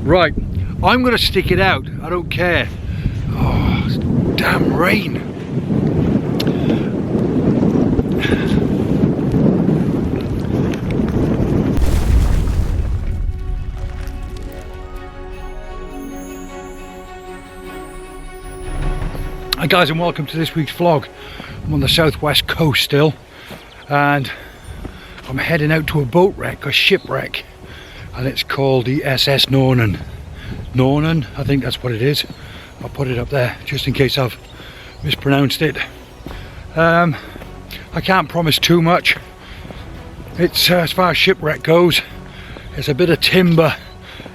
Right, I'm gonna stick it out, I don't care. Oh, it's damn rain. Hi guys, and welcome to this week's vlog. I'm on the southwest coast still, and I'm heading out to a boat wreck, a shipwreck, and it's called the SS Nornen. Nornen, I think that's what it is. I'll put it up there just in case I've mispronounced it. I can't promise too much. It's as far as shipwreck goes, there's a bit of timber.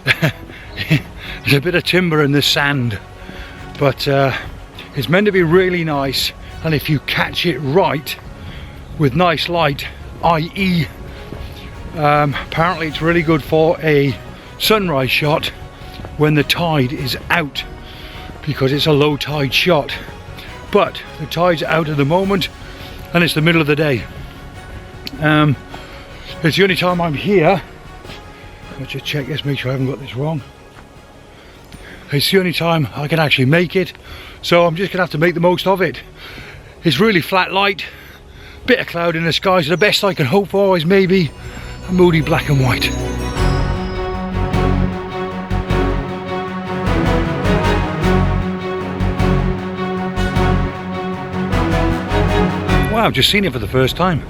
There's a bit of timber in the sand, but it's meant to be really nice, and if you catch it right with nice light, i.e. apparently it's really good for a sunrise shot when the tide is out, because it's a low tide shot. But the tide's out at the moment and it's the middle of the day. It's the only time I'm here. Let's just check this, make sure I haven't got this wrong. It's the only time I can actually make it, so I'm just gonna have to make the most of it. It's really flat light, bit of cloud in the sky, so the best I can hope for is maybe a moody black and white. Wow, I've just seen it for the first time.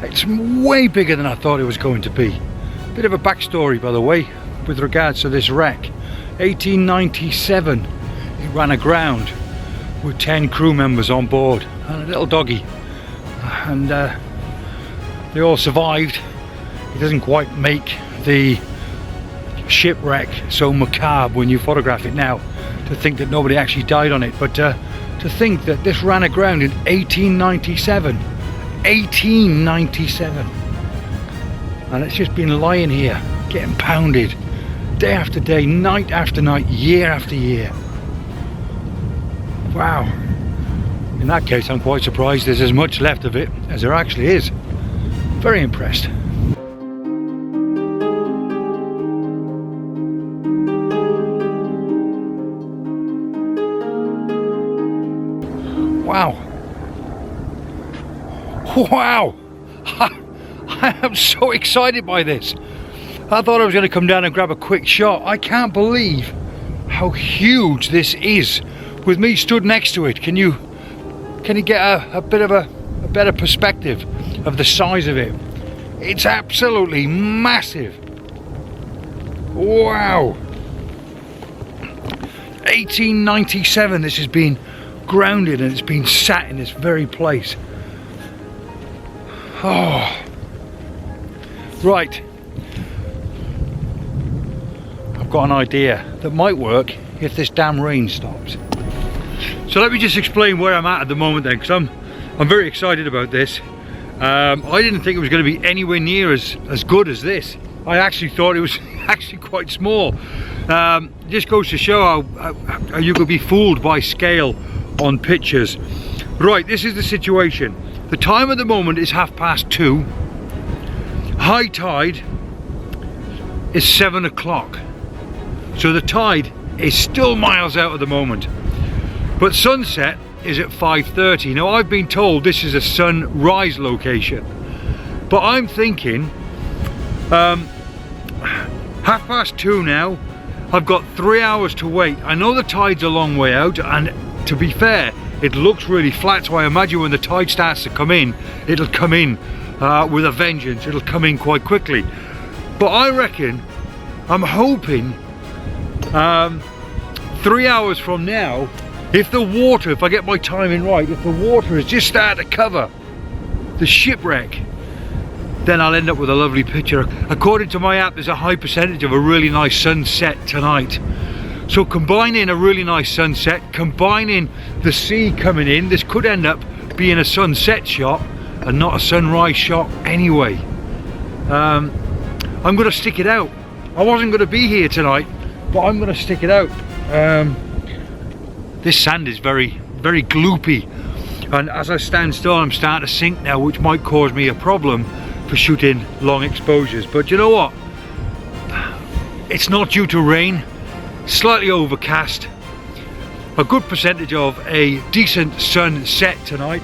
It's way bigger than I thought it was going to be. Bit of a backstory, by the way, with regards to this wreck. 1897, it ran aground with 10 crew members on board and a little doggy, and they all survived. It doesn't quite make the shipwreck so macabre when you photograph it now, to think that nobody actually died on it, but to think that this ran aground in 1897, and it's just been lying here getting pounded day after day, night after night, year after year. Wow. In that case, I'm quite surprised there's as much left of it as there actually is. Very impressed. Wow. Wow. I am so excited by this. I thought I was going to come down and grab a quick shot. I can't believe how huge this is with me stood next to it. Can you get a bit of a better perspective of the size of it? It's absolutely massive. Wow. 1897 this has been grounded, and it's been sat in this very place. Oh. Right. Got an idea that might work if this damn rain stops. So let me just explain where I'm at the moment then, because I'm very excited about this. I didn't think it was going to be anywhere near as good as this. I actually thought it was actually quite small. Just goes to show how you could be fooled by scale on pictures. Right, this is the situation. The time at the moment is 2:30. High tide is 7 o'clock. So the tide is still miles out at the moment, but sunset is at 5:30. Now I've been told this is a sunrise location, but I'm thinking 2:30 now. I've got 3 hours to wait. I know the tide's a long way out, and to be fair, it looks really flat, so I imagine when the tide starts to come in, it'll come in with a vengeance. It'll come in quite quickly, but I reckon, I'm hoping 3 hours from now, if I get my timing right, if the water has just started to cover the shipwreck, then I'll end up with a lovely picture. According to my app, there's a high percentage of a really nice sunset tonight. So combining a really nice sunset, combining the sea coming in, this could end up being a sunset shot and not a sunrise shot anyway. I'm going to stick it out. I wasn't going to be here tonight, but I'm going to stick it out. This sand is very, very gloopy, and as I stand still, I'm starting to sink now, which might cause me a problem for shooting long exposures. But you know what? It's not due to rain, slightly overcast, a good percentage of a decent sunset tonight,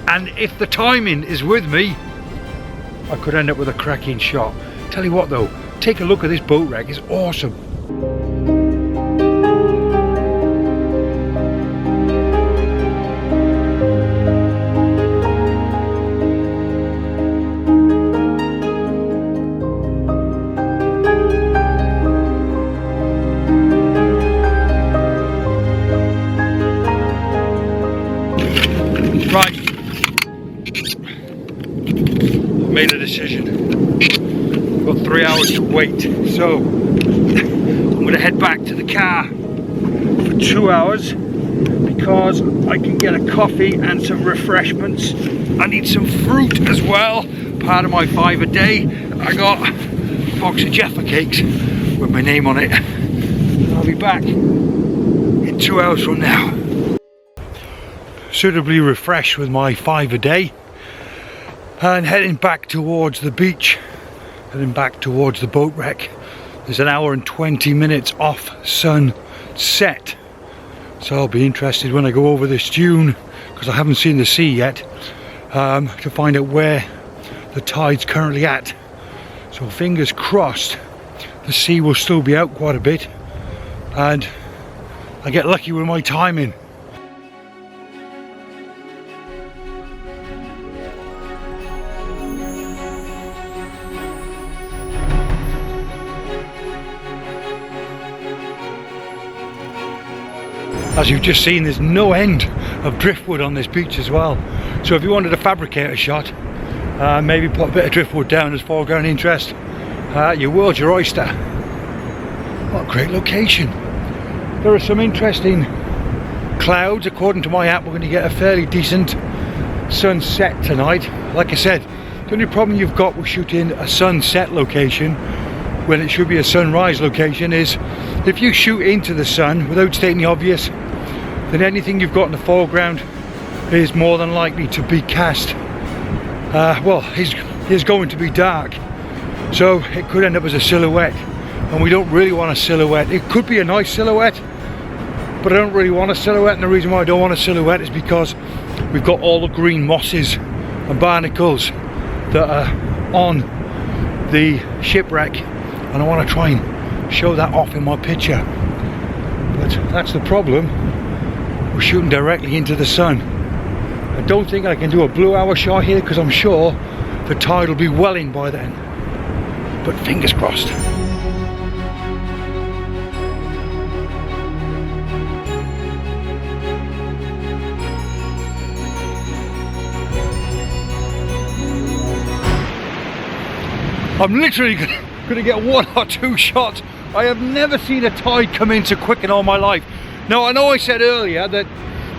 and if the timing is with me, I could end up with a cracking shot. Tell you what though, take a look at this boat wreck, it's awesome. Right, made a decision. Got 3 hours to wait, so I'm going to head back to the car for 2 hours because I can get a coffee and some refreshments. I need some fruit as well, part of my 5 a day. I got a box of Jaffa cakes with my name on it. I'll be back in 2 hours from now. Suitably refreshed with my 5 a day and heading back towards the beach, heading back towards the boat wreck. There's an hour and 20 minutes off sunset, so I'll be interested when I go over this dune, because I haven't seen the sea yet, to find out where the tide's currently at. So fingers crossed the sea will still be out quite a bit and I get lucky with my timing. As you've just seen, there's no end of driftwood on this beach as well. So if you wanted to fabricate a shot, maybe put a bit of driftwood down as foreground interest, your world's your oyster. What a great location. There are some interesting clouds. According to my app, we're going to get a fairly decent sunset tonight. Like I said, the only problem you've got with shooting a sunset location when it should be a sunrise location is if you shoot into the sun without stating the obvious, then anything you've got in the foreground is more than likely to be cast. Well, is going to be dark, so it could end up as a silhouette, and we don't really want a silhouette. It could be a nice silhouette, but I don't really want a silhouette, and the reason why I don't want a silhouette is because we've got all the green mosses and barnacles that are on the shipwreck, and I want to try and show that off in my picture. But that's the problem, we're shooting directly into the sun. I don't think I can do a blue hour shot here because I'm sure the tide will be well in by then, but fingers crossed. I'm literally going to get 1 or 2 shots. I have never seen a tide come in so quick in all my life. Now, I know I said earlier that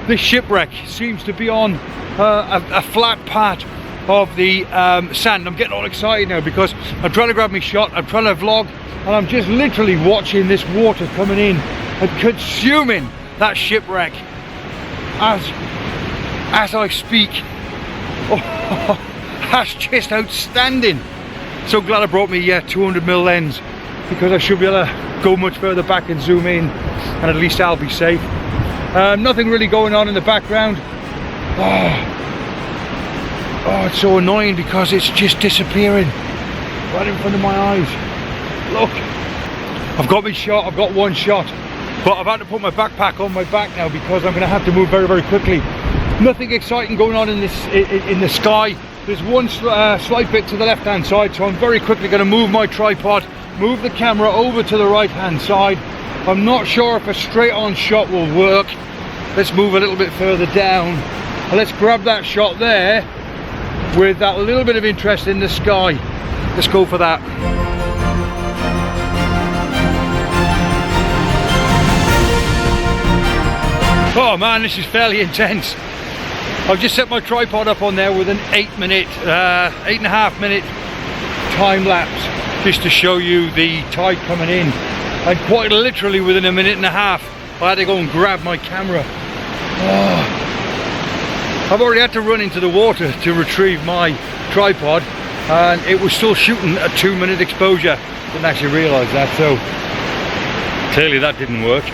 this shipwreck seems to be on a flat part of the sand. I'm getting all excited now because I'm trying to grab my shot, I'm trying to vlog, and I'm just literally watching this water coming in and consuming that shipwreck as I speak. Oh, that's just outstanding. So glad I brought me 200mm lens, because I should be able to go much further back and zoom in, and at least I'll be safe. Nothing really going on in the background. Oh, it's so annoying because it's just disappearing right in front of my eyes. Look, I've got my shot, I've got 1 shot, but I've had to put my backpack on my back now because I'm going to have to move very, very quickly. Nothing exciting going on in the sky. There's one slight bit to the left hand side, so I'm very quickly going to move my tripod, move the camera over to the right hand side. I'm not sure if a straight on shot will work. Let's move a little bit further down and let's grab that shot there with that little bit of interest in the sky. Let's go for that. Oh man, this is fairly intense. I've just set my tripod up on there with an 8.5 minute time lapse just to show you the tide coming in, and quite literally within a minute and a half I had to go and grab my camera. I've already had to run into the water to retrieve my tripod, and it was still shooting a 2-minute exposure. Didn't actually realise that, so clearly that didn't work.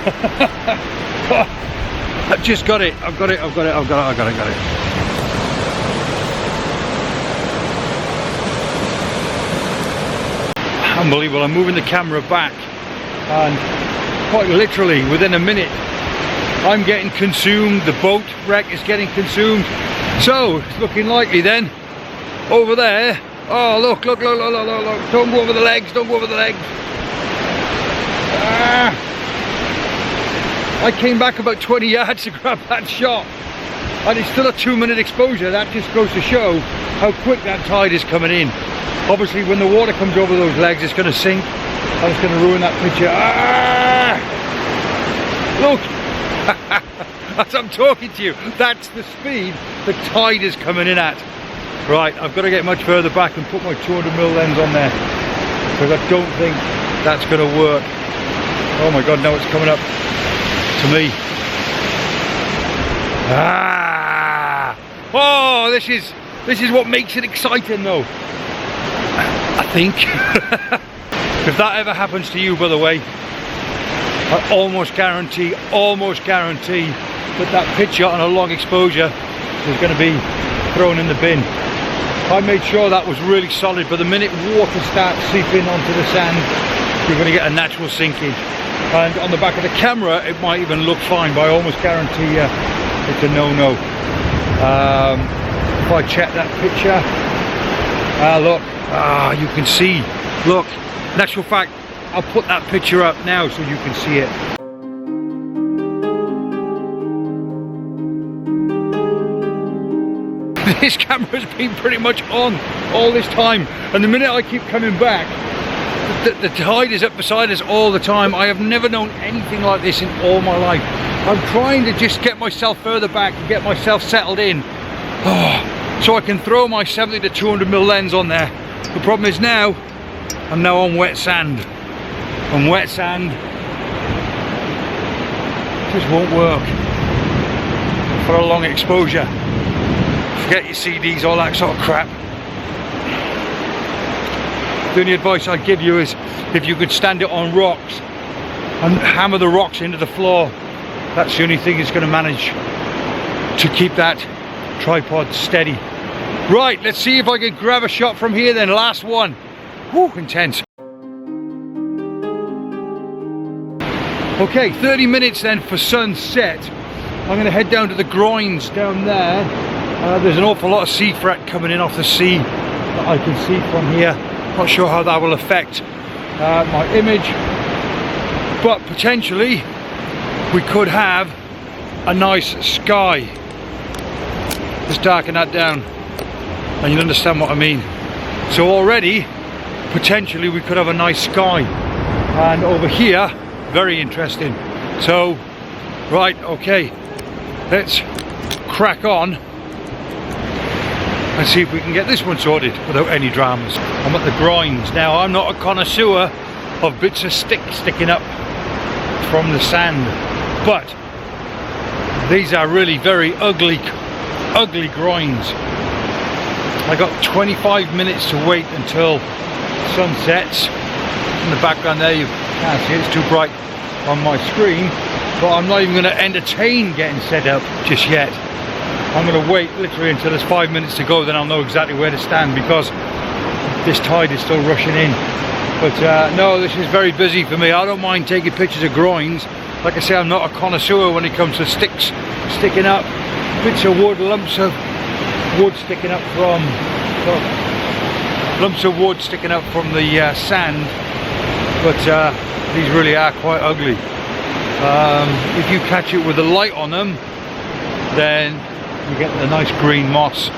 I've just got it. I've got it. Unbelievable. I'm moving the camera back, and quite literally within a minute I'm getting consumed. The boat wreck is getting consumed. So it's looking likely then over there. Oh, look. Don't go over the legs. Don't go over the legs. I came back about 20 yards to grab that shot, and it's still a 2-minute exposure. That just goes to show how quick that tide is coming in. Obviously when the water comes over those legs, it's going to sink and it's going to ruin that picture. Look. As I'm talking to you, that's the speed the tide is coming in at. Right, I've got to get much further back and put my 200mm lens on there, because I don't think that's going to work. Oh my god, now it's coming up to me. Oh, this is what makes it exciting though, I think. If that ever happens to you, by the way, I almost guarantee that picture on a long exposure is going to be thrown in the bin. I made sure that was really solid, but the minute water starts seeping onto the sand, you're going to get a natural sinking. And on the back of the camera, it might even look fine, but I almost guarantee you it's a no-no. If I check that picture, look, you can see, look, in actual fact, I'll put that picture up now so you can see it. This camera's been pretty much on all this time, and the minute I keep coming back, the tide is up beside us all the time. I have never known anything like this in all my life. I'm trying to just get myself further back and get myself settled in, so I can throw my 70 to 200mm lens on there. The problem is now, I'm now on wet sand. On wet sand, just won't work for a long exposure. Forget your CDs, all that sort of crap. The only advice I'd give you is if you could stand it on rocks and hammer the rocks into the floor, that's the only thing that's going to manage to keep that tripod steady. Right, let's see if I can grab a shot from here then. Last one. Woo, intense. Okay, 30 minutes then for sunset. I'm going to head down to the groins down there. There's an awful lot of sea fret coming in off the sea that I can see from here. Not sure how that will affect my image, but potentially we could have a nice sky. Just darken that down and you'll understand what I mean. So already potentially we could have a nice sky, and over here very interesting. So right, okay, let's crack on and see if we can get this one sorted without any dramas. I'm at the groins now. I'm not a connoisseur of bits of stick sticking up from the sand, but these are really very ugly groins. I got 25 minutes to wait until sun sets. In the background there you can't see it, it's too bright on my screen, but I'm not even going to entertain getting set up just yet. I'm going to wait literally until there's 5 minutes to go, then I'll know exactly where to stand, because this tide is still rushing in. But no, this is very busy for me. I don't mind taking pictures of groins. Like I say, I'm not a connoisseur when it comes to sticks sticking up, bits of wood, lumps of wood sticking up from the sand. But these really are quite ugly. If you catch it with the light on them, then you get the nice green moss.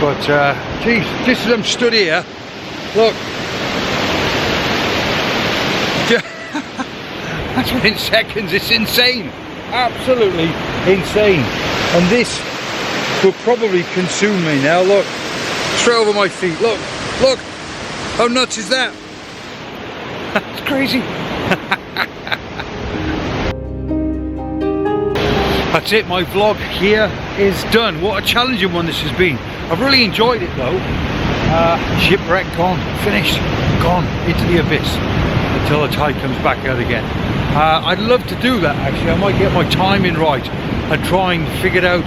But geez, just as I'm stood here, look, that's in seconds. It's insane, absolutely insane. And this will probably consume me now. Look, straight over my feet. Look, how nuts is that? It's crazy. That's it, my vlog here is done. What a challenging one this has been. I've really enjoyed it though. Shipwreck gone, finished, gone into the abyss until the tide comes back out again. I'd love to do that actually. I might get my timing right and try and figure out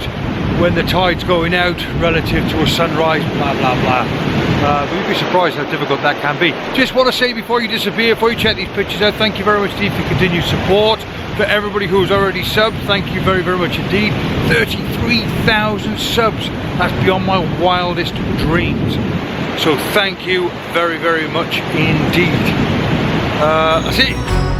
when the tide's going out relative to a sunrise, blah blah blah. But you'd be surprised how difficult that can be. Just want to say before you disappear, before you check these pictures out, thank you very much indeed for your continued support. For everybody who's already subbed, thank you very, very much indeed. 33,000 subs. That's beyond my wildest dreams. So thank you very, very much indeed. That's it.